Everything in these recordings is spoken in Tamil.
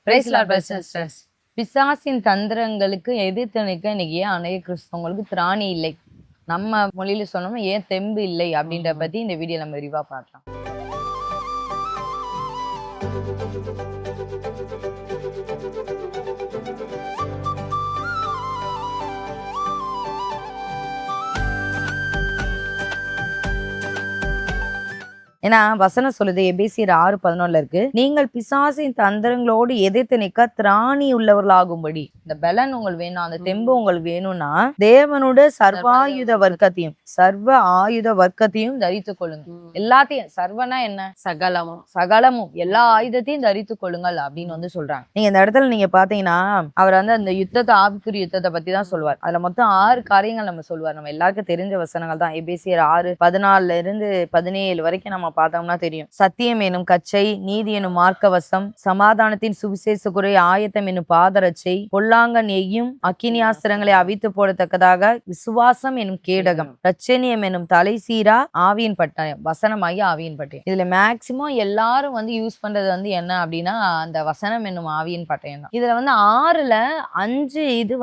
Price Lord brothers. பிசாசின் தந்திரங்களுக்கு எதிர்த்து நிற்க இன்னைக்கு ஏன் அநேக கிறிஸ்தவங்களுக்கு திராணி இல்லை, நம்ம மொழியில சொன்னோம்னா ஏன் தெம்பு இல்லை அப்படின்ற பத்தி இந்த வீடியோ நம்ம விரிவா பார்க்கலாம். ஏன்னா வசனம் சொல்லுது, எபேசியர் 6:11 இருக்கு, நீங்கள் பிசாசின் தந்திரங்களோடு எதிர்த்து நிற்க திராணி உள்ளவர்களாகும்படி. இந்த பலன் உங்களுக்கு வேணும், அந்த தெம்பு உங்களுக்கு வேணும்னா தேவனோட சர்வாயுத வர்க்கத்தையும் தரித்துக் கொள்ளுங்க. எல்லாத்தையும், சர்வனா என்ன, சகலமும் எல்லா ஆயுதத்தையும் தரித்துக் கொள்ளுங்கள் அப்படின்னு சொல்றாங்க. நீங்க இந்த இடத்துல நீங்க பாத்தீங்கன்னா அவர் அந்த யுத்தத்தை, ஆவிக்குரிய யுத்தத்தை பத்தி தான் சொல்லுவார். அதுல மொத்தம் 6 காரியங்கள் நம்ம சொல்லுவார். நம்ம எல்லாருக்கும் தெரிஞ்ச வசனங்கள் தான். எபேசியர் 6:14 வரைக்கும் நம்ம பார்த்தோம்னா தெரியும். சத்தியம் எனும் கச்சை, நீதி எனும் மார்க்கவசம், சமாதானத்தின் சுவிசேஷ குறை, ஆயத்தம் எனும் பாதரட்சை, பொல்லாங்கன் எய்யும் அக்கினியாஸ்திரங்களை அவித்து போடத்தக்கதாக விசுவாசம் எனும் கேடகம், ரட்சணியம் எனும் தலை சீரா ஆவியின் பட்டயம், வசனமாகி ஆவியின் பட்டயம். இதுல மேக்சிமம் எல்லாரும் யூஸ் பண்றது என்ன அப்படின்னா அந்த வசனம் என்னும் ஆவியின் பட்டயம் தான். இதுல 6ல் 5 இது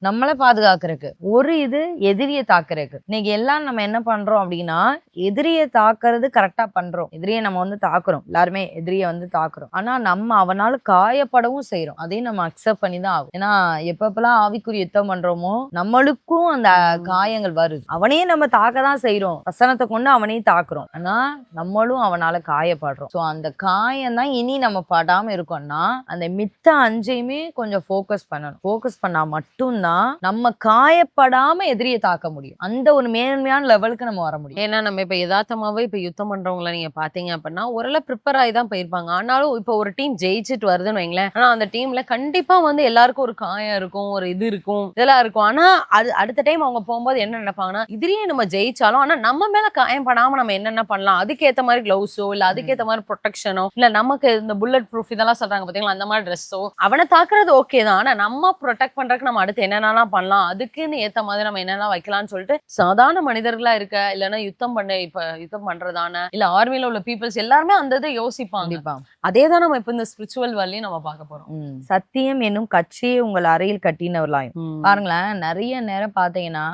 நம்மளை பாதுகாக்கிறதுக்கு, ஒரு இது எதிரியை தாக்குறதுக்கு. இன்னைக்கு எல்லாம் நம்ம என்ன பண்றோம் அப்படின்னா எதிரியை தாக்குறது கரெக்டா பண்றோம். எதிரியை நம்ம தாக்குறோம், எல்லாருமே எதிரியை தாக்குறோம். ஆனா நம்ம அவனால காயப்படவும் செய்யறோம். அதையும் நம்ம அக்செப்ட் பண்ணி தான் ஆகும். ஏன்னா எப்பப்பெல்லாம் ஆவிக்குரிய யுத்தம் பண்றோமோ நம்மளுக்கும் அந்த காயங்கள் வருது. அவனையும் நம்ம தாக்க தான் செய்யறோம், வசனத்தை கொண்டு அவனையும் தாக்குறோம். ஆனா நம்மளும் அவனால காயப்படுறோம். சோ அந்த காயம் தான் இனி நம்ம படாம இருக்கோம்னா அந்த மித்த 5ஐயுமே கொஞ்சம் ஃபோக்கஸ் பண்ணணும். ஃபோக்கஸ் பண்ணா மட்டும்தான் நம்ம காயப்படாம எதிரியை தாக்க முடியும். அந்த ஒரு மேன்மையான லெவலுக்கு நம்ம வர முடியும். ஏன்னா நம்ம இப்ப யதார்த்தமாவே இப்ப யுத்தம் பண்றவங்களை நீங்க பாத்தீங்க அப்படின்னா ஓரளவு ப்ரிப்பேர் ஆகி தான் போயிருப்பாங்க. ஆனாலும் இப்ப ஒரு டீம் ஜெயிச்சுட்டு வருதுன்னு வைங்களேன், ஆனா அந்த டீம்ல கண்டிப்பா எல்லாருக்கும் ஒரு காயம் இருக்கும், ஒரு இது இருக்கும், இதெல்லாம் இருக்கும். ஆனா அது அடுத்த டைம் அவங்க போகும்போது என்ன நினைப்பாங்கன்னா, இதுலயே நம்ம ஜெயிச்சாலும் ஆனா நம்ம மேல காயம் படாம நம்ம என்னென்ன பண்ணலாம், அதுக்கேற்ற மாதிரி கிளவுஸோ இல்ல அதுக்கேற்ற மாதிரி ப்ரொடெக்ஷனோ இல்ல நமக்கு இந்த புல்லட் ப்ரூஃப் இதெல்லாம் சொல்றாங்க பாத்தீங்களா, அந்த மாதிரி ட்ரெஸ்ஸோ, அவனை தாக்குறது ஓகே தான். ஆனா நம்ம ப்ரொடெக்ட் பண்றதுக்கு நம்ம அடுத்து என்னென்னலாம் பண்ணலாம், அதுக்குன்னு ஏத்த மாதிரி நம்ம என்னெல்லாம் வைக்கலாம்னு சொல்லிட்டு சாதாரண மனிதர்களா இருக்க, இல்லைன்னா யுத்தம் பண்றதான இல்ல ஆர்மில உள்ள பீப்புள்ஸ் எல்லாருமே அந்த இதை யோசிப்பாங்க. அதேதான் நம்ம இப்ப இந்த ஸ்பிரிச்சுவல் வேலையும் நம்ம பார்க்க போறோம். சத்தியம் என்னும் கட்சியை உங்கள் அறையில் கட்டினவர்களாயும். பாருங்களேன், நிறைய நேரம் பாத்தீங்கன்னா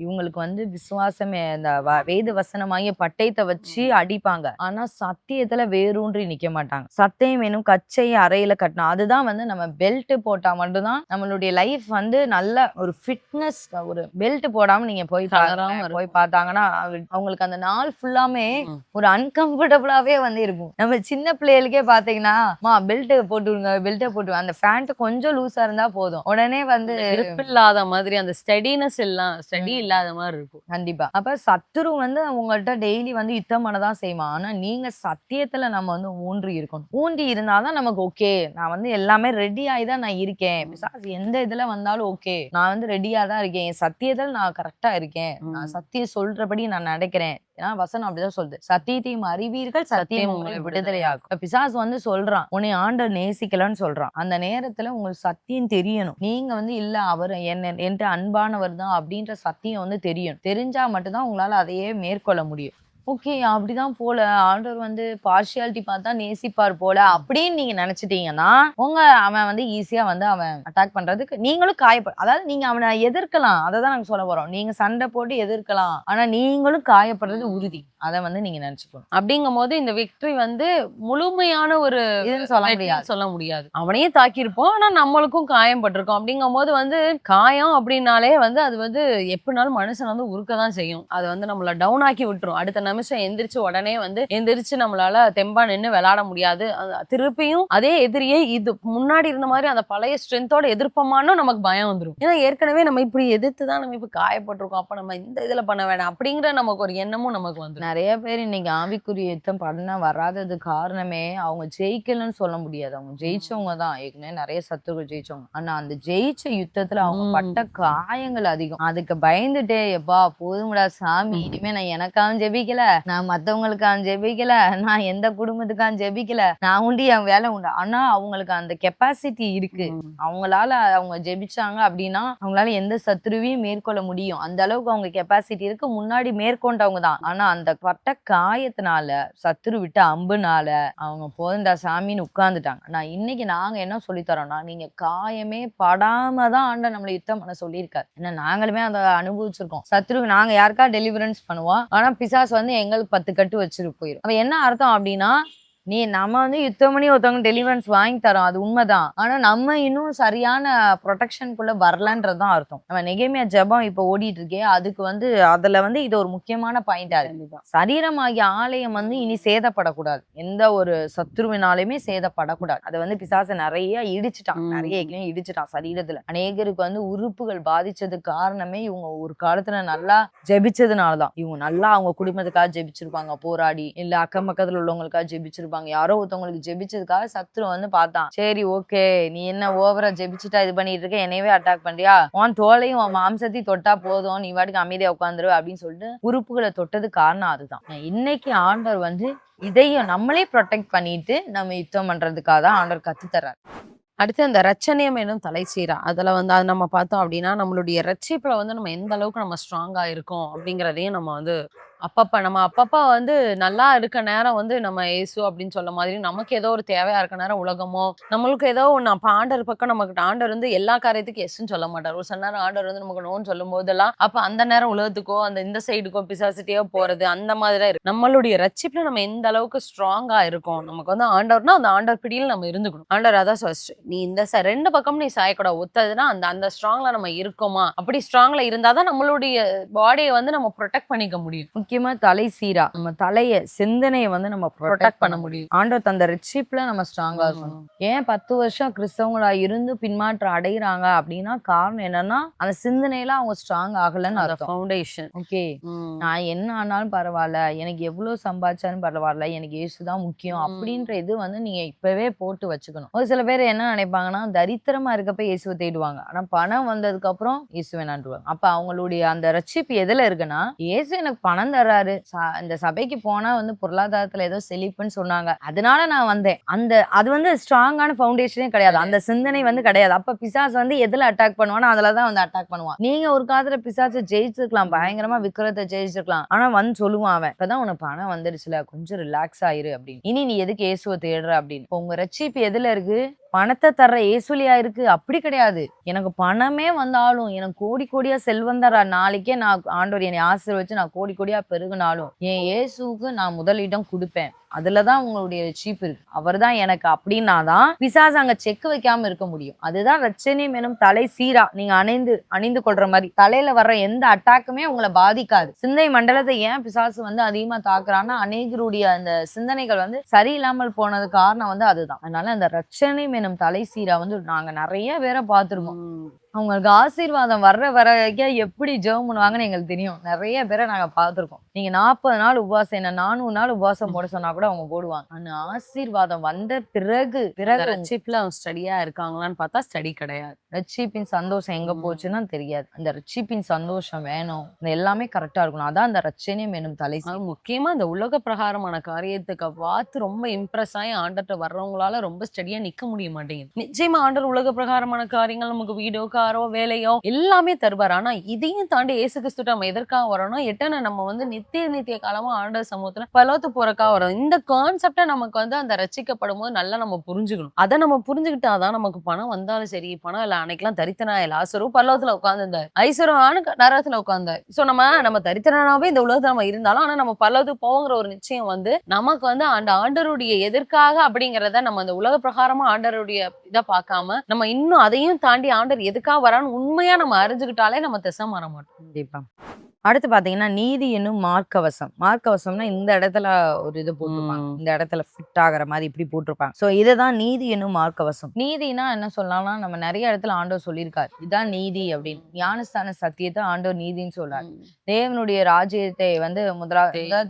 இவங்களுக்கு விசுவாசம் இந்த வேத வசனமாகிய பட்டயத்தை வச்சு அடிப்பாங்க. ஆனா சத்தியத்துல வேரூன்றி நிக்க மாட்டாங்க. சத்தியம் என்னும் கச்சையை அறையில கட்டினா அதுதான் நம்ம பெல்ட் போட்டா மட்டும்தான் நம்மளுடைய லைஃப் நல்ல ஒரு ஃபிட்னஸ். ஒரு பெல்ட் போடாம நீங்க போய் பார்த்தாங்கன்னா அவங்களுக்கு அந்த நாள் ஃபுல்லாமே ஒரு அன்கம்ஃபர்டபுளாவே இருக்கும். நம்ம சின்ன பிள்ளைகளுக்கே பாத்தீங்கன்னா பெல்ட் போட்டு அந்த பேண்ட் கொஞ்சம் லூஸா இருந்தா போதும், உடனே இல்லாத மாதிரி அந்த ஸ்டெடினஸ் எல்லாம் ஸ்டடி இல்லாத மாதிரி இருக்கும். கண்டிப்பா. அப்ப சத்துரு உங்கள்கிட்ட டெய்லி யுத்தம் பண்ணதான் செய்வான். ஆனா நீங்க சத்தியத்துல நம்ம ஊன்றி இருக்கணும். ஊன்றி இருந்தாதான் நமக்கு ஓகே, நான் எல்லாமே ரெடி ஆகிதான் நான் இருக்கேன், எந்த இதுல வந்தாலும் ஓகே, நான் ரெடியா தான் இருக்கேன், சத்தியத்துல நான் கரெக்டா இருக்கேன், நான் சத்தியம் சொல்றபடி நான் நடக்கிறேன். ஏன்னா வசனம் அப்படிதான் சொல்லுது, சத்தியத்தையும் அறிவீர்கள், சத்தியம் உங்களை விடுதலையாகும். பிசாசு சொல்றான் உன்னை ஆண்டவர் நேசிக்கலன்னு சொல்றான். அந்த நேரத்துல உங்களுக்கு சத்தியம் தெரியணும். நீங்க இல்ல அவர் என்கிட்ட அன்பானவர் தான் அப்படின்ற சத்தியம் தெரியணும். தெரிஞ்சா மட்டும்தான் உங்களால அதையே மேற்கொள்ள முடியும். ஓகே, அப்படிதான் போல ஆண்டவர் பார்ஷியாலிட்டி பார்த்தா நேசிப்பார் போல அப்படின்னு நீங்க நினைச்சிட்டீங்கன்னா அவன் ஈஸியா அவன் அட்டாக் பண்றதுக்கு நீங்களும் அதாவது நீங்க அவனை எதிர்க்கலாம். அதை தான் நாங்க சொல்ல போறோம். நீங்க சண்டை போட்டு எதிர்க்கலாம், ஆனா நீங்களும் காயப்படுறது உறுதி. அதை நீங்க நினைச்சுக்கணும். அப்படிங்கும் போது இந்த விக்டரி முழுமையான ஒரு இதுன்னு சொல்ல முடியாது. அவனையே தாக்கியிருப்போம், ஆனா நம்மளுக்கும் காயம் பட்டிருக்கோம். அப்படிங்கும் போது காயம் அப்படின்னாலே அது எப்படினாலும் மனுஷன் உருக்கதான் செய்யும். அது நம்மள டவுன் ஆக்கி விட்டுரும். அடுத்த நிமிஷம் எந்திரிச்சு உடனே எந்திரிச்சு நம்மளால தெம்பா நின்று விளையாட முடியாது. திருப்பியும் அதே எதிரியே இது முன்னாடி இருந்த மாதிரி அந்த பழைய ஸ்ட்ரென்த்தோட எதிர்ப்பமானோ நமக்கு பயம் வந்துடும். ஏன்னா ஏற்கனவே நம்ம இப்படி எதிர்த்துதான் நம்ம இப்ப காயப்பட்டிருக்கோம், அப்ப நம்ம இந்த இதுல பண்ண வேண்டாம் அப்படிங்கிற நமக்கு ஒரு எண்ணமும் நமக்கு வந்துடும். நிறைய பேர் இன்னைக்கு ஆவிக்குரிய யுத்தம் பண்ண வராதது காரணமே அவங்க ஜெயிக்கலன்னு சொல்ல முடியாது. அவங்க ஜெயிச்சவங்க தான், ஏற்கனவே நிறைய சத்துருகள் ஜெயிச்சவங்க. ஆனா அந்த ஜெயிச்ச யுத்தத்துல அவங்க பட்ட காயங்கள் அதிகம். அதுக்கு பயந்துட்டே எப்பா போதும்டா சாமி, இனிமே நான் எனக்காகவும் ஜெபிக்கல நான் மத்தவங்களுக்கான ஜெபிக்கல, நான் எந்த குடும்பத்துக்கான ஜெபிக்கல, நான் உண்டு என் வேலை உண்டு. ஆனா அவங்களுக்கு அந்த கெப்பாசிட்டி இருக்கு. அவங்களால அவங்க ஜெபிச்சாங்க அப்படின்னா அவங்களால எந்த சத்துருவையும் மேற்கொள்ள முடியும். அந்த அளவுக்கு அவங்க கெப்பாசிட்டி இருக்கு. முன்னாடி மேற்கொண்டவங்க தான். ஆனா அந்த பட்ட காயத்தினால, சத்துரு விட்ட அம்புனால அவங்க போதுண்டா சாமின்னு உட்கார்ந்துட்டாங்க. இன்னைக்கு நாங்க என்ன சொல்லி தரோம்னா, நீங்க காயமே படாம தான் ஆண்டவர் நம்மள யுத்தம் பண்ண சொல்லியிருக்காரு. ஏன்னா நாங்களுமே அதை அனுபவிச்சிருக்கோம். சத்துரு நாங்க யாருக்கா டெலிவரன்ஸ் பண்ணுவோம். ஆனா பிசாசு வந்து எங்களுக்கு 10 கட்டு வச்சுட்டு போயிடும். அப்ப என்ன அர்த்தம் அப்படின்னா, நம்ம வந்து யுத்தம் பண்ணி ஒருத்தவங்க டெலிவரன்ஸ் வாங்கி தரோம், அது உண்மைதான். ஆனா நம்ம இன்னும் சரியான ப்ரொடெக்ஷனுக்குள்ள வரலன்றதுதான் அர்த்தம். நம்ம நெகேமியா ஜெபம் இப்ப ஓடிட்டு இருக்கே, அதுக்கு வந்து அதுல வந்து இது ஒரு முக்கியமான பாயிண்டா இருக்கு. சரீரமாகிய ஆலயம் வந்து இனி சேதப்படக்கூடாது. எந்த ஒரு சத்துருவினாலுமே சேதப்படக்கூடாது. அதை வந்து பிசாசு நிறைய இடிச்சுட்டான். நிறைய இடிச்சுட்டான் சரீரத்துல. அநேகருக்கு வந்து உறுப்புகள் பாதிச்சதுக்கு காரணமே இவங்க ஒரு காலத்துல நல்லா ஜெபிச்சதுனாலதான். இவங்க நல்லா அவங்க குடும்பத்துக்காக ஜெபிச்சிருப்பாங்க, போராடி, இல்ல அக்கம் பக்கத்துல உள்ளவங்களுக்காக ஜெபிச்சிருப்பாங்க. யாரோ ஒருத்தவங்களுக்கு ஜெபிச்சதுக்காக சத்துரு வந்து பார்த்தான். சரி ஓகே, நீ என்ன ஓவரா ஜெபிச்சுட்டா இது பண்ணிட்டு இருக்க, என்னையவே அட்டாக் பண்றியா, உன் தோலையும் உன் மாம்சத்தையும் தொட்டா போதும், நீ வாட்டுக்கு அமைதியா உட்காந்துரு அப்படின்னு சொல்லிட்டு உறுப்புகளை தொட்டது காரணம் அதுதான். இன்னைக்கு ஆண்டவர் வந்து இதையும் நம்மளே ப்ரொடெக்ட் பண்ணிட்டு நம்ம யுத்தம் பண்றதுக்காக தான் ஆண்டவர் கத்து தர்றாரு. அடுத்து அந்த ரட்சணியம் எனும் தலைச்சீரா, அதுல வந்து அது நம்ம பார்த்தோம் அப்படின்னா நம்மளுடைய ரட்சிப்புல வந்து நம்ம எந்த அளவுக்கு நம்ம ஸ்ட்ராங்கா இருக்கோம் அப்படிங்கிறதையும் நம்ம வந்து அப்பப்ப வந்து நல்லா இருக்க நேரம் வந்து நம்ம இயேசு அப்படின்னு சொல்ல மாதிரி, நமக்கு ஏதோ ஒரு தேவையா இருக்க நேரம் உலகமோ, நம்மளுக்கு ஏதோ ஒண்ணு அப்ப ஆண்டவர் பக்கம் நமக்கு ஆண்டவர் வந்து எல்லா காரியத்துக்கும் எஸ்ன்னு சொல்ல மாட்டார். ஒரு சில நேரம் ஆண்டவர் வந்து நமக்கு நோன்னு சொல்லும் போதெல்லாம் அப்ப அந்த நேரம் உலகத்துக்கோ இந்த சைடுக்கோ பிசாசிட்டியோ போறது அந்த மாதிரி தான் இருக்கு. நம்மளுடைய ரட்சிப்புல நம்ம எந்த அளவுக்கு ஸ்ட்ராங்கா இருக்கோம், நமக்கு வந்து ஆண்டவர்னா அந்த ஆண்டவர் பிடியில் நம்ம இருந்துக்கணும். ஆண்டவர் அதான் ஃபர்ஸ்ட், நீ இந்த ரெண்டு பக்கம் நீ சாயக்கூடாது, ஒத்ததுன்னா அந்த ஸ்ட்ராங்ல நம்ம இருக்கோமா, அப்படி ஸ்ட்ராங்ல இருந்தாதான் நம்மளுடைய பாடியை வந்து நம்ம ப்ரொடெக்ட் பண்ணிக்க முடியும். முக்கியமா தலை சீரா நம்ம தலைய சிந்தனையை வந்து நம்ம ப்ரொடெக்ட் பண்ண முடியும். ஆண்டவர் தந்த ரிட்ஷிப்ல நம்ம ஸ்ட்ராங்கா இருக்கணும். ஏன் 10 வருஷம் கிறிஸ்தவங்களா இருந்து பின்மாற்றம் அடைகிறாங்க அப்படின்னா காரணம் என்னன்னா, அந்த சிந்தனையில அவங்க ஸ்ட்ராங் ஆகலன்னு அர்த்தம். ஃபவுண்டேஷன். ஓகே, நான் என்ன ஆனாலும் பரவாயில்ல, எனக்கு எவ்வளவு சம்பாதிச்சாலும் பரவாயில்ல, எனக்கு இயேசுதான் முக்கியம் அப்படின்ற இது வந்து நீங்க இப்பவே போட்டு வச்சுக்கணும். ஒரு சில பேர் என்ன நினைப்பாங்கன்னா, தரித்திரமா இருக்கப்ப இயேசுவை தேடுவாங்க, ஆனா பணம் வந்ததுக்கு அப்புறம் இயேசு வேணான்றுவாங்க. அப்ப அவங்களுடைய அந்த ரட்சிப்பு எதுல இருக்குன்னா, இயேசு எனக்கு பணம் தர்றாரு, இந்த சபைக்கு போனா வந்து பொருளாதாரத்துல ஏதோ செழிப்புன்னு சொன்னாங்க, அதனால நான் வந்தேன். அது வந்து ஸ்ட்ராங்கான ஃபவுண்டேஷனே கிடையாது. அந்த சிந்தனை வந்து கிடையாது. அப்ப பிசாசு வந்து எதுல அட்டாக் பண்ணுவானா அதுலதான் வந்து அட்டாக் பண்ணுவான். நீங்க ஒரு காலத்துல பிசாசு ஜெயிச்சிருக்கலாம், பயங்கரமா விக்கிரத்தை ஜெயிச்சிருக்கலாம், ஆனா வந்து சொல்லுவான் அவன், இப்பதான் உனக்கு பணம் வந்துருச்சுல, கொஞ்சம் ரிலாக்ஸ் ஆயிரு அப்படின்னு, இனி நீ எதுக்கு இயேசுவை தேடுற அப்படின்னு. உங்க ரட்சிப்பு எதுல இருக்கு? பணத்தை தர்ற இயேசுலியா இருக்கு? அப்படி கிடையாது. எனக்கு பணமே வந்தாலும், எனக்கு கோடி கோடியா செல்வம் தர, நாளைக்கே நான் ஆண்டவர் என்னை ஆசீர்வதிச்சு நான் கோடி கோடியா பெருகுனாலும் என் இயேசுவுக்கு நான் முதலிடம் கொடுப்பேன், அதுலதான் உங்களுடைய சீப் இருக்கு, அவர் தான் எனக்கு அப்படின்னாதான் பிசாசு அங்க செக் வைக்காம இருக்க முடியும். அதுதான் ரட்சணியம் எனும் தலை சீரா நீங்க அணிந்து கொள்ற மாதிரி. தலையில வர்ற எந்த அட்டாக்குமே உங்களை பாதிக்காது. சிந்தை மண்டலத்தை ஏன் பிசாசு வந்து அதிகமா தாக்குறான்னா, அநேகருடைய அந்த சிந்தனைகள் வந்து சரியில்லாமல் போனது காரணம் வந்து அதுதான். அதனால அந்த ரட்சணியம் எனும் தலை சீரா வந்து நாங்க நிறைய பேரை பார்த்திருக்கோம். அவங்களுக்கு ஆசீர்வாதம் வர எப்படி ஜெபம் பண்ணுவாங்கன்னு எங்களுக்கு தெரியும். நிறைய பேரை நாங்க பார்த்திருக்கோம். நீங்க 40 நாள் உபவாசம், என்ன 400 நாள் உபவாசம் போட சொன்னா கூட அவங்க போடுவாங்க. ஆனா ஆசீர்வாதம் வந்த பிறகு ரட்சிப்புல அவங்க ஸ்டடியா இருக்காங்களான்னு பார்த்தா ஸ்டடி கிடையாது. ரட்சிப்பின் சந்தோஷம் எங்க போச்சுன்னா தெரியாது. அந்த ரட்சிப்பின் சந்தோஷம் வேணும், இந்த எல்லாமே கரெக்டா இருக்கணும். அதான் அந்த ரட்சணியம் எனும் தலை. முக்கியமா இந்த உலக பிரகாரமான காரியத்துக்கு பார்த்து ரொம்ப இம்ப்ரெஸ் ஆகி ஆண்டர்ட்ட வர்றவங்களால ரொம்ப ஸ்டடியா நிக்க முடிய மாட்டேங்குது. நிச்சயமா ஆண்டர் உலக பிரகாரமான காரியங்கள் நமக்கு வீடோ காரோ வேலையோ எல்லாமே தருவார். ஆனா இதையும் தாண்டி இயேசு கிறிஸ்து நம்ம எதற்காக வரணும், எட்டன நம்ம வந்து நித்திய காலமா ஆண்டர் சமூகத்துல பலோத்து போறக்காக வரோம். இந்த கான்செப்டை நமக்கு வந்து அந்த ரசிக்கப்படும் போது நல்லா நம்ம புரிஞ்சுக்கணும். அதை நம்ம புரிஞ்சுக்கிட்டாதான் நமக்கு பணம் வந்தாலும் சரி, பணம் இல்ல, அன்னைக்கெல்லாம் தரித்தனாய லாசரும் பரலோகத்துல உட்கார்ந்திருந்தார், ஐஸ்வர்யவான் நரகத்துல உட்கார்ந்தார். சோ நம்ம தரித்திரனாவே இந்த உலகத்துல நம்ம இருந்தாலும் ஆனா நம்ம பரலோகத்துக்கு போங்கிற ஒரு நிச்சயம் வந்து நமக்கு வந்து அந்த ஆண்டருடைய எதற்காக அப்படிங்கறத நம்ம அந்த உலக பிரகாரமா ஆண்டருடைய இதை பார்க்காம நம்ம இன்னும் அதையும் தாண்டி ஆண்டர் எதுக்காக வரான்னு உண்மையா நம்ம அறிஞ்சுக்கிட்டாலே நம்ம திசை மாற மாட்டோம். கண்டிப்பா. அடுத்து பாத்தீங்கன்னா நீதி என்னும் மார்க்கவசம். மார்க்கவசம்னா இந்த இடத்துல ஒரு இது போட்டிருப்பாங்க, இந்த இடத்துல ஃபிட் ஆகிற மாதிரி இப்படி போட்டிருப்பாங்க. சோ இதுதான் நீதி என்னும் மார்க்கவசம். நீதினா என்ன சொல்லலாம்னா, நம்ம நிறைய இடத்துல ஆண்டவர் சொல்லியிருக்காரு இதான் நீதி அப்படின்னு. ஞானஸ்தான சத்தியத்தை ஆண்டவர் நீதின்னு சொல்றாரு. தேவனுடைய ராஜ்யத்தை வந்து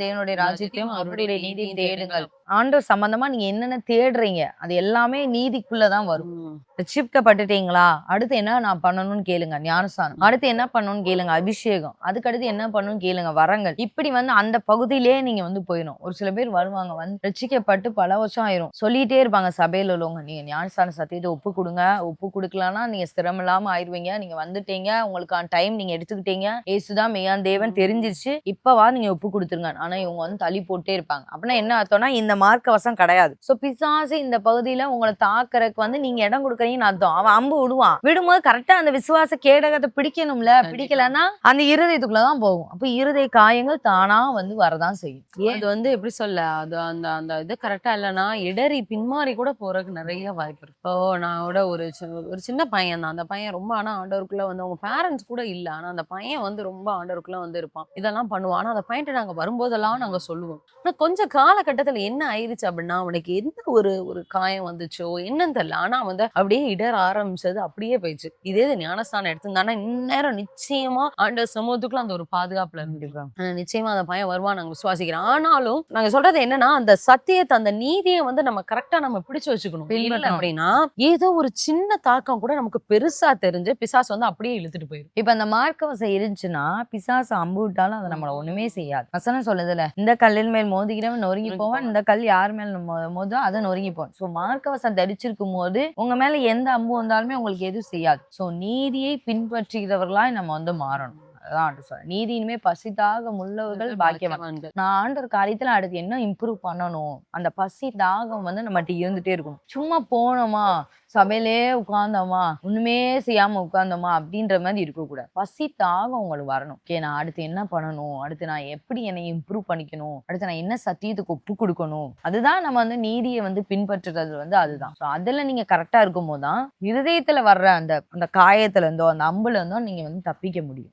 தேவனுடைய ராஜ்யத்தையும் அவருடைய நீதியை தேடுங்கள் ஆண்டவர் சம்பந்தமா நீங்க என்னென்ன தேடுறீங்க அது எல்லாமே நீதிக்குள்ளதான் வரும். ரட்சிக்கப்பட்டுட்டீங்களா, அடுத்து என்ன நான் பண்ணணும்னு கேளுங்க, ஞானஸ்தானம். அடுத்து என்ன பண்ணணும்னு கேளுங்க, அபிஷேகம். அதுக்கடுத்து என்ன பண்ணணும்னு கேளுங்க, வரங்கள். இப்படி வந்து அந்த பகுதியிலே நீங்க வந்து போயிடும். ஒரு சில பேர் வருவாங்க, வந்து ரட்சிக்கப்பட்டு பல வருஷம் ஆயிரும், சொல்லிட்டே இருப்பாங்க சபையில உள்ளவங்க, நீங்க ஞானஸ்தான சத்தியத்தை ஒப்பு கொடுங்க, ஒப்பு கொடுக்கலன்னா நீங்க ஸ்திரம் இல்லாம ஆயிருவீங்க, நீங்க வந்துட்டீங்க, உங்களுக்கான டைம் நீங்க எடுத்துக்கிட்டீங்க, ஏசுதான் மெய்யான் தேவன் தெரிஞ்சிருச்சு, இப்பவா நீங்க ஒப்பு கொடுத்துருங்க. ஆனா இவங்க வந்து தள்ளி போட்டே இருப்பாங்க. அப்படின்னா என்ன அர்த்தம்னா இந்த மார்க்க வசம் கிடையாது. சோ பிசாசு இந்த பகுதியில உங்களை தாக்குறதுக்கு வந்து நீங்க இடம் கொடுக்குறீங்கன்னு அர்த்தம். அவன் அம்பு விடுவான், விடும்போது கரெக்டா அந்த விசுவாச கேடகத்தை பிடிக்கணும்ல, பிடிக்கலன்னா அந்த இருதயத்துக்குள்ளதான் போகும். அப்ப இருதய காயங்கள் தானா வந்து வரதான் செய்யும். அது வந்து எப்படி சொல்ல, அது அந்த அந்த இது கரெக்டா இல்லைன்னா இடறி பின்மாறி கூட போறதுக்கு நிறைய வாய்ப்பு இருக்கு. இப்போ நான் ஒரு சின்ன பையன் தான், அந்த பையன் ரொம்ப ஆனா ஆண்டவருக்குள்ள வந்து அவங்க பேரண்ட்ஸ் கூட இல்ல, ஆனா அந்த பையன் வந்து ரொம்ப ஆண்டவருக்குள்ள வந்து இருப்பான், இதெல்லாம் பண்ணுவான். ஆனா அந்த பையன்ட்டு நாங்க வரும்போதெல்லாம் நாங்க சொல்லுவோம். ஆனா கொஞ்சம் காலகட்டத்துல என்ன ஆயிடுச்சு அப்படின்னா அவனுக்கு எந்த ஒரு ஒரு காயம் வந்துச்சோ என்னன்னு தெரியல, ஆனா வந்து அப்படியே இடர ஆரம்பிச்சது, அப்படியே போயிடுச்சு. இதே இது ஞானஸ்தானம் எடுத்திருந்தானா இந்நேரம் நிச்சயமா ஆண்டவர் சமூகத்துக்குள்ள அந்த ஒரு பாதுகாப்புல இருந்துருக்காங்க. நிச்சயமா அந்த பையன் வருவான், நாங்க விசுவாசிக்கிறோம். ஆனாலும் நாங்க சொல்றது என்னன்னா அந்த சத்தியத்தை அந்த நீதியை வந்து நம்ம கரெக்டா நம்ம பிடிச்சு வச்சுக்கணும். இல்ல அப்படின்னா ஏதோ ஒரு சின்ன தாக்கம் கூட நமக்கு பெருசா தெரிஞ்சு பிசாசு வந்து அப்படியே இழுத்துட்டு போயிடும். இப்ப அந்த மார்க்கவசம் இருந்துச்சுன்னா பிசாசு அம்பு விட்டாலும் அது நம்மள ஒண்ணுமே செய்யாது. வசனம் சொல்லுதுல, இந்த கல்லின் மேல் மோதுகிறவன் நொறுங்கி போவான், இந்த கல் யார் மேல் மோதோ அதை நொறுங்கி போவான். சோ மார்க்கவசம் தரிச்சிருக்கும் போது உங்க மேல எந்த அம்பு வந்தாலுமே உங்களுக்கு எதுவும் செய்யாது. சோ நீதியை பின்பற்றுகிறவர்களாய் நம்ம வந்து மாறணும். அதான் சொல்றேன், நீதியினுமே பசி தாகம் உள்ளவர்கள் பாக்கியவான். நான் ஆண்டவர் காரியத்துல அடுத்து என்ன இம்ப்ரூவ் பண்ணணும், அந்த பசி தாகம் வந்து நம்மகிட்ட இருந்துட்டே இருக்கும். சும்மா போனோமா சபையிலே உட்கார்ந்தோமா ஒண்ணுமே செய்யாம உட்கார்ந்தோமா அப்படின்ற மாதிரி இருக்கக்கூடாது. பசி தாகம் உங்களுக்கு வரணும். ஓகே, நான் அடுத்து என்ன பண்ணணும், அடுத்து நான் எப்படி என்னை இம்ப்ரூவ் பண்ணிக்கணும், அடுத்து நான் என்ன சத்தியத்துக்கு ஒப்பு கொடுக்கணும், அதுதான் நம்ம வந்து நீதியை வந்து பின்பற்றுறது வந்து அதுதான். ஸோ அதுல நீங்க கரெக்டா இருக்கும் போதுதான் இருதயத்துல வர்ற அந்த அந்த காயத்துல இருந்தோ அந்த அம்புல இருந்தோ நீங்க வந்து தப்பிக்க முடியும்.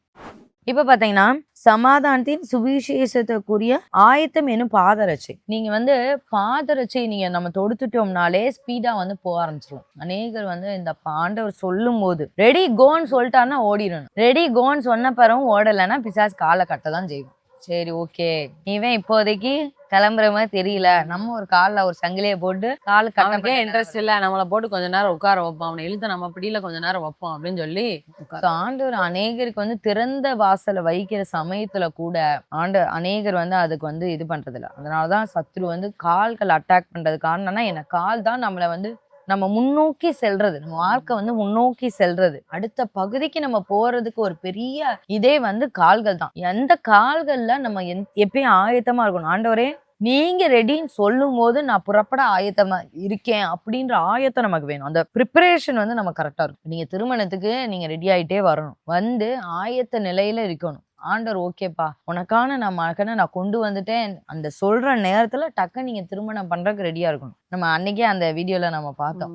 இப்ப பாத்தீங்கன்னா சமாதானத்தின் சுவிசேஷத்துக்குரிய ஆயத்தம் என்னும் பாதரட்சை. நீங்க வந்து பாதரட்சை நீங்க நம்ம தொடுத்துட்டோம்னாலே ஸ்பீடா வந்து போக ஆரம்பிச்சிடும். அநேகர் வந்து இந்த ஆண்டவர் சொல்லும் போது ரெடி கோன்னு சொல்லிட்டாருன்னா ஓடிடணும். ரெடி கோன்னு சொன்ன பிறகும் ஓடலைன்னா பிசாசு காலை கட்டதான் செய்யும். சரி ஓகே, இவன் இப்போதைக்கு கிளம்புற மாதிரி தெரியல, நம்ம ஒரு காலில் ஒரு சங்கிலியை போட்டு காலு கட்டக்கே இன்ட்ரெஸ்ட் இல்ல, நம்மளை போட்டு கொஞ்ச நேரம் உட்கார வைப்போம், அவனை இழுத்து நம்ம பிடியில கொஞ்ச நேரம் வைப்போம் அப்படின்னு சொல்லி ஆண்டவர் அநேகருக்கு வந்து திறந்த வாசலை வைக்கிற சமயத்துல கூட அநேகர் வந்து அதுக்கு வந்து இது பண்றது இல்லை. அதனாலதான் சத்ரு வந்து கால்கள் அட்டாக் பண்றது காரணம்னா என்ன, கால் தான் நம்மளை வந்து நம்ம முன்னோக்கி செல்றது, நம்ம வாழ்க்கை வந்து முன்னோக்கி செல்றது, அடுத்த பகுதிக்கு நம்ம போறதுக்கு ஒரு பெரிய இதே வந்து கால்கள் தான். எந்த கால்கள்ல நம்ம எப்பயும் ஆயத்தமா இருக்கணும். ஆண்டவரே நீங்க ரெடின்னு சொல்லும் போது நான் புறப்பட ஆயத்தமா இருக்கேன் அப்படின்ற ஆயத்தம் நமக்கு வேணும். அந்த ப்ரிப்பரேஷன் வந்து நம்ம கரெக்டா இருக்கும். நீங்க திருமணத்துக்கு நீங்க ரெடி ஆயிட்டே வரணும், வந்து ஆயத்த நிலையில இருக்கணும். ஆண்டவர் ஓகேப்பா உனக்கான நான் மகனை நான் கொண்டு வந்துட்டேன் அந்த சொல்ற நேரத்துல டக்கு நீங்க திருமணம் பண்றதுக்கு ரெடியா இருக்கணும். நம்ம அன்னைக்கே அந்த வீடியோல நம்ம பார்த்தோம்,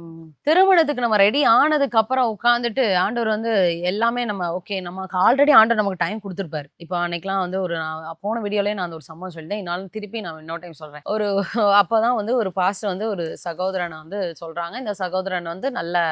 திருமணத்துக்கு நம்ம ரெடி ஆனதுக்கு அப்புறம் உட்காந்துட்டு ஆண்டவர் வந்து எல்லாமே நம்ம ஓகே, நமக்கு ஆல்ரெடி ஆண்டவர் நமக்கு டைம் கொடுத்துருப்பாரு. இப்போ அன்னைக்கெல்லாம் வந்து ஒரு போன வீடியோலயே நான் அந்த ஒரு சம்பவம் சொல்லிட்டேன், என்னாலும் திருப்பி நான் இன்னொரு டைம் சொல்றேன். ஒரு அப்பதான் வந்து ஒரு பாஸ்டர் வந்து ஒரு சகோதரனை வந்து சொல்றாங்க, இந்த சகோதரன் வந்து நல்ல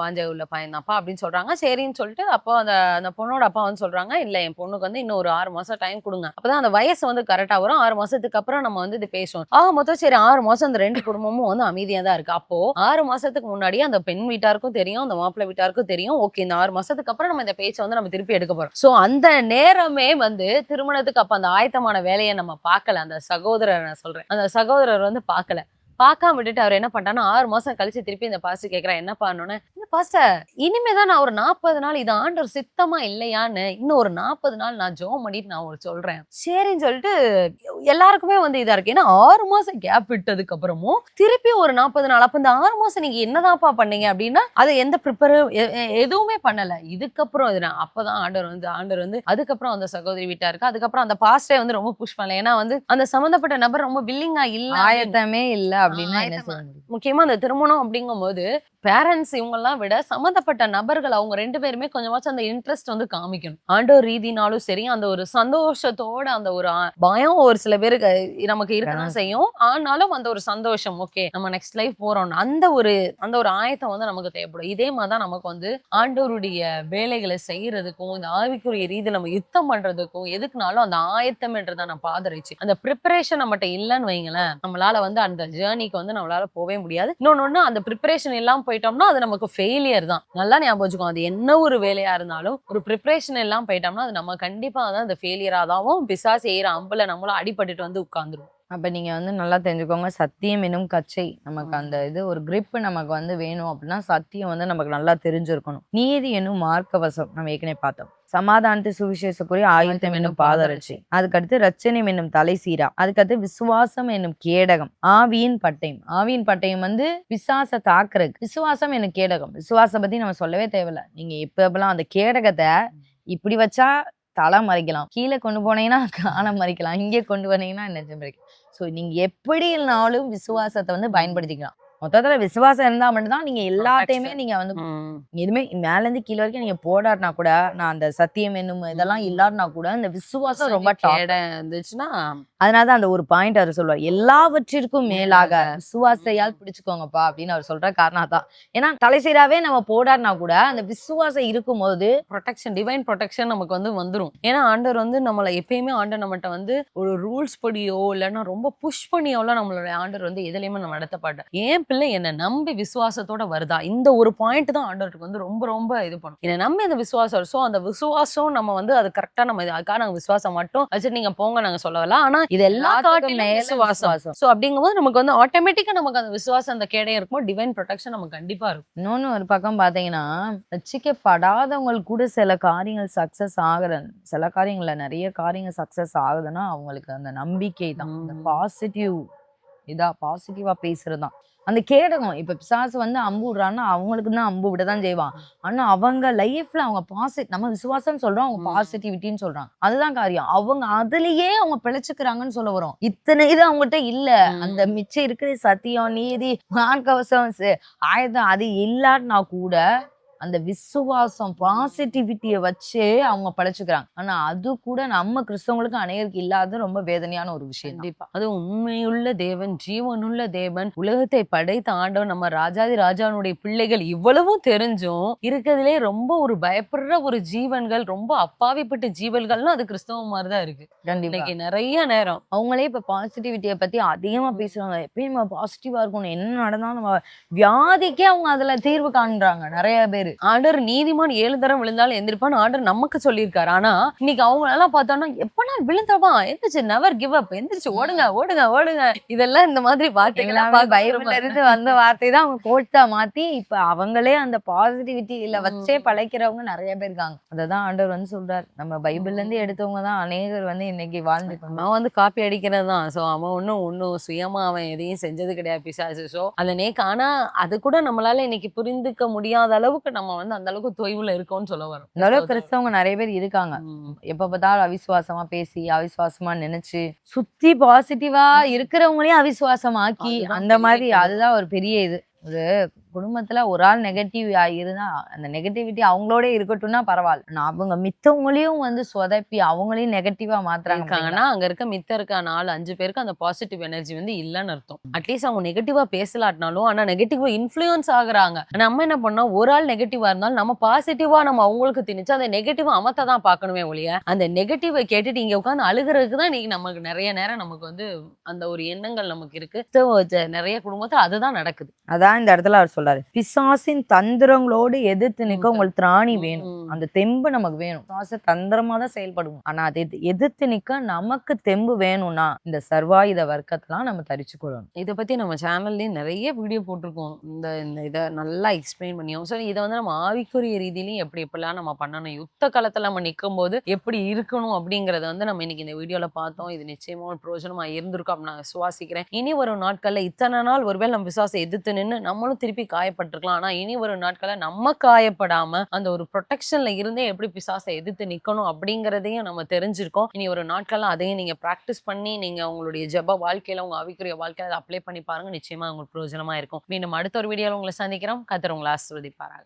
வாஞ்ச உள்ள பையன்தான்ப்பா அப்படின்னு சொல்றாங்க. சரின்னு சொல்லிட்டு அப்போ அந்த பொண்ணோட அப்பா வந்து சொல்றாங்க, இல்ல என் பொண்ணுக்கு வந்து இன்னும் ஒரு 6 மாசம் டைம் கொடுங்க, அப்பதான் அந்த வயசு வந்து கரெக்டா வரும், 6 மாசத்துக்கு அப்புறம் நம்ம வந்து இது பேசுவோம். மொத்தம் சரி 6 மாசம் அந்த 2 குடும்பமும் வந்து அமைதியா தான் இருக்கு. அப்போ 6 மாசத்துக்கு முன்னாடியே அந்த பெண் வீட்டாருக்கும் தெரியும், அந்த மாப்பிள்ளை வீட்டாருக்கும் தெரியும், ஓகே இந்த 6 மாசத்துக்கு அப்புறம் நம்ம இந்த பேச்சை வந்து நம்ம திருப்பி எடுக்க போறோம். சோ அந்த நேரமே வந்து திருமணத்துக்கு அப்ப அந்த ஆயத்தமான வேலையை நம்ம பார்க்கல. அந்த சகோதரர் நான் சொல்றேன், அந்த சகோதரர் வந்து பார்க்காம விட்டுட்டு அவர் என்ன பண்ணிட்டாருன்னா 6 மாசம் கழிச்சு திருப்பி இந்த பாஸ்டர் கேட்கிறேன், என்ன பண்ணணும்னு, இந்த பாஸ்டர் இனிமேதான் நான் ஒரு 40 நாள் இது ஆண்டவர் சித்தமா இல்லையான்னு இன்னும் ஒரு 40 நாள் நான் ஜெபம் பண்ணிட்டு நான் ஒரு சொல்றேன். சரின்னு சொல்லிட்டு எல்லாருக்குமே வந்து இதா இருக்கு. ஏன்னா 6 மாசம் கேப் விட்டதுக்கு அப்புறமும் திருப்பி ஒரு 40 நாள், அப்ப இந்த 6 மாசம் நீங்க என்னதான்ப்பா பண்ணீங்க அப்படின்னா அதை எந்த ப்ரிப்பரும் எதுவுமே பண்ணல. இதுக்கப்புறம் இது அப்பதான் ஆண்டவர் வந்து அதுக்கப்புறம் அந்த சகோதரி வீட்டா இருக்கு, அதுக்கப்புறம் அந்த பாஸ்டரே வந்து ரொம்ப புஷ் பண்ணல. ஏன்னா வந்து அந்த சம்பந்தப்பட்ட நபர் ரொம்ப வில்லிங்கா இல்ல, ஆயத்தமே இல்ல அப்படின்னா என்ன செய்ய முடியும். முக்கியமா அந்த திருமணம் அப்படிங்கும் போது பேரண்ட்ஸ் இவங்க எல்லாம் விட சம்மந்தப்பட்ட நபர்கள் அவங்க 2 பேருமே கொஞ்சமாச்சும் அந்த இன்ட்ரெஸ்ட் வந்து காமிக்கணும். ஆண்டவர் ரீதினாலும் சரி, அந்த ஒரு சந்தோஷத்தோட அந்த ஒரு பயம் ஒரு சில பேருக்கு நமக்கு இருக்கதான் செய்யும். ஆனாலும் அந்த ஒரு சந்தோஷம், ஓகே நம்ம நெக்ஸ்ட் லைஃப் போறோம், அந்த ஒரு ஆயத்தம் வந்து நமக்கு தேவைப்படும். இதே மாதிரிதான் நமக்கு வந்து ஆண்டவருடைய வேலைகளை செய்யறதுக்கும் இந்த ஆவிக்குரிய ரீதியில நம்ம யுத்தம் பண்றதுக்கும் எதுக்குனாலும் அந்த ஆயத்தம்ன்றத நான் பாதரிச்சு அந்த ப்ரிப்பரேஷன் நம்மகிட்ட இல்லைன்னு வைங்களேன், நம்மளால வந்து அந்த ஜேர்னிக்கு வந்து நம்மளால போவே முடியாது. இன்னொன்னு அந்த ப்ரிப்பரேஷன் இல்லாம போயிட்டோம்னா அது நமக்கு ஃபெயிலியர் தான். நல்லா ஞாபகம் வச்சுக்கோ, அது என்ன ஒரு வேலையா இருந்தாலும் ஒரு ப்ரிப்பரேஷன் எல்லாம் போயிட்டோம்னா அது நம்ம கண்டிப்பா தான் அந்த ஃபெயிலியராதாவும் பிசாசு செய்யற அம்புல நம்மளும் அடிபட்டுட்டு வந்து உட்கார்ந்துரும். அப்ப நீங்க வந்து நல்லா தெரிஞ்சுக்கோங்க, சத்தியம் எனும் கச்சை நமக்கு அந்த இது ஒரு grip நமக்கு வந்து வேணும் அப்படின்னா சத்தியம் வந்து நமக்கு நல்லா தெரிஞ்சிருக்கணும். நீதி எனும் மார்க்கவசம் நம்ம ஏற்கனவே பார்த்தோம். சமாதானத்து சுவிசேஷக்குரிய ஆயுதம் என்னும் பாதரட்சை, அதுக்கடுத்து ரட்சணியம் என்னும் தலை சீரா, அதுக்கடுத்து விசுவாசம் என்னும் கேடகம், ஆவியின் பட்டயம். ஆவியின் பட்டயம் வந்து பிசாச தாக்குறது, விசுவாசம் என்னும் கேடகம். விசுவாசம் பத்தி நம்ம சொல்லவே தேவையில்ல. நீங்க எப்பெல்லாம் அந்த கேடகத்தை இப்படி வச்சா தலை மறைக்கலாம், கீழே கொண்டு போனீங்கன்னா காலை மறைக்கலாம், இங்கே கொண்டு போனீங்கன்னா நெஞ்சம் மறைக்கலாம். ஸோ நீங்க எப்படினாலும் விசுவாசத்தை வந்து பயன்படுத்திக்கலாம். மொத்தத்துல விசுவாசம் இருந்தா மட்டும்தான் நீங்க எல்லாத்தையுமே நீங்க வந்து எதுவுமே மேல இருந்து கீழே வரைக்கும் நீங்க போடாட்டினா கூட, நான் அந்த சத்தியம் என்னும் இதெல்லாம் இல்லாட்டினா கூட இந்த விசுவாசம் ரொம்ப இருந்துச்சுன்னா, அதனாலதான் அந்த ஒரு பாயிண்ட் அவர் சொல்லுவார், எல்லாவற்றிற்கும் மேலாக விசுவாசையால் பிடிச்சுக்கோங்கப்பா அப்படின்னு அவர் சொல்ற காரணம் தான். ஏன்னா தலைசீராவே நம்ம போடாட்டினா கூட அந்த விசுவாசம் இருக்கும்போது ப்ரொடெக்ஷன், டிவைன் ப்ரொடெக்ஷன் நமக்கு வந்து வந்துரும். ஏன்னா ஆண்டவர் வந்து நம்மளை எப்பயுமே ஆண்டவர் நம்மகிட்ட வந்து ஒரு ரூல்ஸ் படியோ இல்லைன்னா ரொம்ப புஷ் பண்ணியோலாம் நம்மளுடைய ஆண்டவர் வந்து எதுலையுமே நம்ம நடத்தப்பாட்ட. ஏன் பிள்ளை என்னை நம்பி விசுவாசத்தோட வருதா, இந்த ஒரு பாயிண்ட் தான் ஆண்டவருக்கு வந்து ரொம்ப ரொம்ப இது பண்ணும். என்னை நம்பி அந்த விசுவாசம். ஸோ அந்த விசுவாசம் நம்ம வந்து அது கரெக்டா நம்ம அதுக்காக நாங்க விசுவாசம் மட்டும் வச்சுட்டு நீங்க போங்க நாங்க சொல்லலாம். ஆனா இது எல்லாம் காட்டிலும் விசுவாசம். ஸோ அப்படிங்கும்போது நமக்கு வந்து ஆட்டோமேட்டிக்கா நமக்கு அந்த விசுவாசம் அந்த கேடையும் இருக்கும், டிவைன் ப்ரொடெக்ஷன் நமக்கு கண்டிப்பா இருக்கும். இன்னொன்னு ஒரு பக்கம் பாத்தீங்கன்னா, ரட்சிக்கப்படாதவங்களுக்கு கூட சில காரியங்கள் சக்சஸ் ஆகுற, சில காரியங்கள்ல நிறைய காரியங்கள் சக்சஸ் ஆகுதுன்னா அவங்களுக்கு அந்த நம்பிக்கை தான், அந்த பாசிட்டிவா பேசுறதுதான் அந்த கேடகம். இப்ப பிசாசு வந்து அம்பு விடுறான்னா அவங்களுக்கு தான் அம்பு விடதான் செய்வான். ஆனா அவங்க லைஃப்ல அவங்க நம்ம விசுவாசம் சொல்றோம், அவங்க பாசிட்டிவிட்டின்னு சொல்றாங்க, அதுதான் காரியம். அவங்க அதுலயே அவங்க பிழைச்சுக்கிறாங்கன்னு சொல்ல வரும். இத்தனை இது அவங்ககிட்ட இல்ல, அந்த மிச்சம் இருக்கிற சத்தியம், நீதி, மார்க்கவசம், ஆயுதம் அது இல்லாட்டினா கூட அந்த விசுவாசம் பாசிட்டிவிட்டிய வச்சே அவங்க படைச்சுக்கிறாங்க. ஆனா அது கூட நம்ம கிறிஸ்தவங்களுக்கு அநேகருக்கு இல்லாத ரொம்ப வேதனையான ஒரு விஷயம். கண்டிப்பா அது உண்மையுள்ள தேவன், ஜீவனுள்ள தேவன், உலகத்தை படைத்த ஆண்டவன், நம்ம ராஜாதி ராஜானுடைய பிள்ளைகள் இவ்வளவும் தெரிஞ்சும் இருக்கிறதுலே ரொம்ப ஒரு பயப்படுற ஒரு ஜீவன்கள், ரொம்ப அப்பாவிப்பட்ட ஜீவன்கள்னா அது கிறிஸ்தவ மாதிரிதான் இருக்கு. இன்னைக்கு நிறைய நேரம் அவங்களே இப்ப பாசிட்டிவிட்டியை பத்தி அதிகமா பேசுறாங்க. எப்பயும் நம்ம பாசிட்டிவா இருக்கணும், என்ன நடந்தாலும் நம்ம வியாதிக்கே அவங்க அதுல தீர்வு காண்றாங்க நிறைய பேர். ஆண்டவர் நீதிமான் 7 தரம் விழுந்தாலும் எந்திரிப்பான்னு ஆண்டவர் நமக்கு சொல்லியிருக்காரு. ஆனா இன்னைக்கு அவங்க எல்லாம் பார்த்தோம்னா எப்பனா விழுந்தவா எந்திரிச்சு, நெவர் கிவ் அப், எந்திரிச்சு ஓடுங்க ஓடுங்க ஓடுங்க, இதெல்லாம் இந்த மாதிரி வார்த்தைகள்லாம் பைபிள்ல இருந்து வந்த வார்த்தை தான் அவங்க கோட்டா மாத்தி இப்ப அவங்களே அந்த பாசிட்டிவிட்டியில வச்சே பழைக்கிறவங்க நிறைய பேர் இருக்காங்க. அததான் ஆண்டவர் வந்து சொல்றாரு, நம்ம பைபிள்ல இருந்து எடுத்தவங்க தான் அநேகர் வந்து இன்னைக்கு வாழ்ந்து அவன் வந்து காப்பி அடிக்கிறது தான். சோ அவன் ஒன்னும் சுயமா அவன் எதையும் செஞ்சது கிடையாது பிசாசு. சோ அந்த நேக்கு ஆனா அது கூட நம்மளால இன்னைக்கு புரிந்துக்க முடியாத அளவுக்கு நம்ம வந்து அந்த அளவுக்கு தொய்வுல இருக்கோம்னு சொல்ல வரும். இந்த அளவுக்கு கிறிஸ்தவங்க நிறைய பேர் இருக்காங்க. எப்ப பார்த்தாலும் அவிசுவாசமா பேசி அவிசுவாசமா நினைச்சு சுத்தி பாசிட்டிவா இருக்கிறவங்களையும் அவிசுவாசமாக்கி அந்த மாதிரி, அதுதான் ஒரு பெரிய இது. ஒரு குடும்பத்துல ஒரு ஆள் நெகட்டிவ் இருந்தா அந்த நெகட்டிவிட்டி அவங்களோட இருக்கட்டும்னா பரவாயில்ல, அவங்க மித்தவங்களையும் வந்து சொதப்பி அவங்களையும் நெகட்டிவா மாத்துறாங்கன்னா அங்க இருக்க மித்த இருக்க 4-5 பேருக்கு அந்த பாசிட்டிவ் எனர்ஜி வந்து இல்லன்னு அர்த்தம். அட்லீஸ்ட் அவங்க நெகட்டிவா பேசலாட்டினாலும் ஆனா நெகட்டிவா இன்ஃபுளுன்ஸ் ஆகுறாங்க. நம்ம என்ன பண்ணோம், ஒரு ஆள் நெகட்டிவா இருந்தாலும் நம்ம பாசிட்டிவா நம்ம அவங்களுக்கு திணிச்சு அந்த நெகட்டிவா அமத்த தான் பார்க்கணுமே ஒழிய அந்த நெகட்டிவை கேட்டுட்டு இங்க உட்காந்து அழுகிறதுக்கு தான் இன்னைக்கு நமக்கு நிறைய நேரம் நமக்கு வந்து அந்த ஒரு எண்ணங்கள் நமக்கு இருக்கு. நிறைய குடும்பத்துல அதுதான் நடக்குது. அதான் இந்த இடத்துல அவர் சொல்றாரு, பிசாசின் தந்திரங்களோடு எதிர்த்து நிக்க உங்களுக்கு திராணி வேணும், அந்த தெம்பு நமக்கு வேணும். பிசாசு தந்திரமா தான் செயல்படுவோம், ஆனா அதை எதிர்த்து நிக்க நமக்கு தெம்பு வேணும்னா இந்த சர்வாயுத வர்க்கத்தெல்லாம் நம்ம தரிச்சு கொள்ளணும். இதை பத்தி நம்ம சேனல்லயும் நிறைய வீடியோ போட்டிருக்கோம், இந்த இதை நல்லா எக்ஸ்பிளைன் பண்ணியோம். ஸோ இதை வந்து நம்ம ஆவிக்குரிய ரீதியிலையும் எப்படிலாம் நம்ம பண்ணணும், யுத்த காலத்துல நம்ம நிற்கும் போது எப்படி இருக்கணும் அப்படிங்கறத வந்து நம்ம இன்னைக்கு இந்த வீடியோல பார்த்தோம். இது நிச்சயமா ஒரு பிரயோஜனமா இருந்திருக்கும் அப்படின்னு நான் சுவாசிக்கிறேன். இனி வரும் நாட்கள்ல இத்தனை நாள் ஒருவேளை நம்ம விசுவாசம் எதிர்த்து நின்று நம்மளும் திருப்பி காயப்பட்டிருக்கலாம். ஆனா இனி வரும் நாட்கள்ல நம்ம காயப்படாம அந்த ஒரு ப்ரொடெக்ஷன்ல இருந்தே எப்படி பிசாசை எதிர்த்து நிக்கணும் அப்படிங்கிறதையும் நம்ம தெரிஞ்சிருக்கோம். இனி ஒரு நாட்கள்ல அதையும் நீங்க பிராக்டிஸ் பண்ணி நீங்க உங்களுடைய ஜெப வாழ்க்கையில, உங்க ஆவிக்குரிய வாழ்க்கையில அதை அப்ளை பண்ணி பாருங்க. நிச்சயமா உங்களுக்கு பிரயோஜனமா இருக்கும். மீண்டும் அடுத்த ஒரு வீடியோல உங்களை சந்திக்கிறோம். கர்த்தர் உங்களை ஆசீர்வதிப்பாராக.